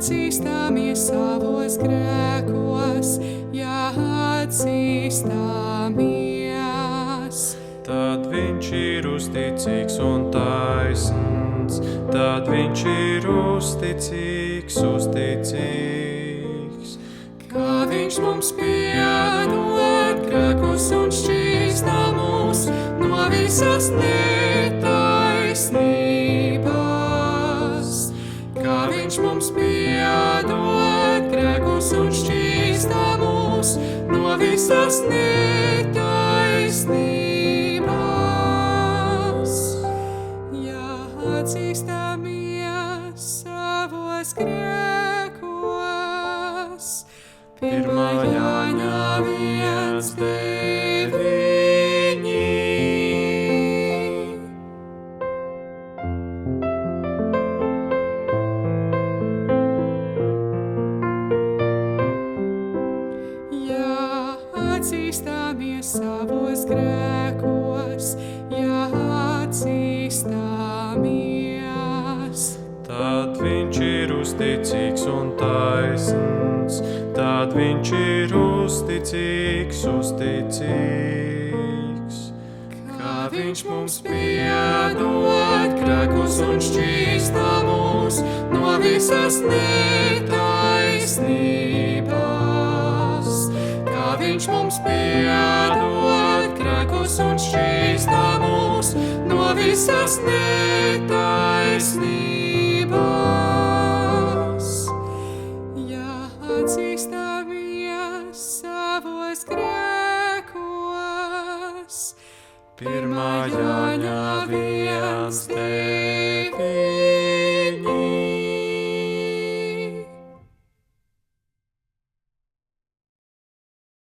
atzīstamies savos grēkos, ja atzīstamies. Tad viņš ir uzticīgs un taisns, tad viņš ir uzticīgs. Kā viņš mums piedod grēkus un šķīsta mūs no visas netaisnības. Kā viņš mums piedod grēkus un šķīsta mūs no visas netaisnības. Ja atzīstamies savos grēkos. 1. Jāņa 1:9. Ja atzīstamies savos grēkos, ja atzīstamies. Tad viņš ir uzticīgs un taisns, tad viņš ir uzticīgs. Kā viņš mums piedod grēkus un šķīsta mūs no visas netaisnības. Kā viņš mums piedod grēkus un šķīsta mūs no visas netaisnības. Ja atzīstamies savos grēkos. 1. Jāņa 1:9.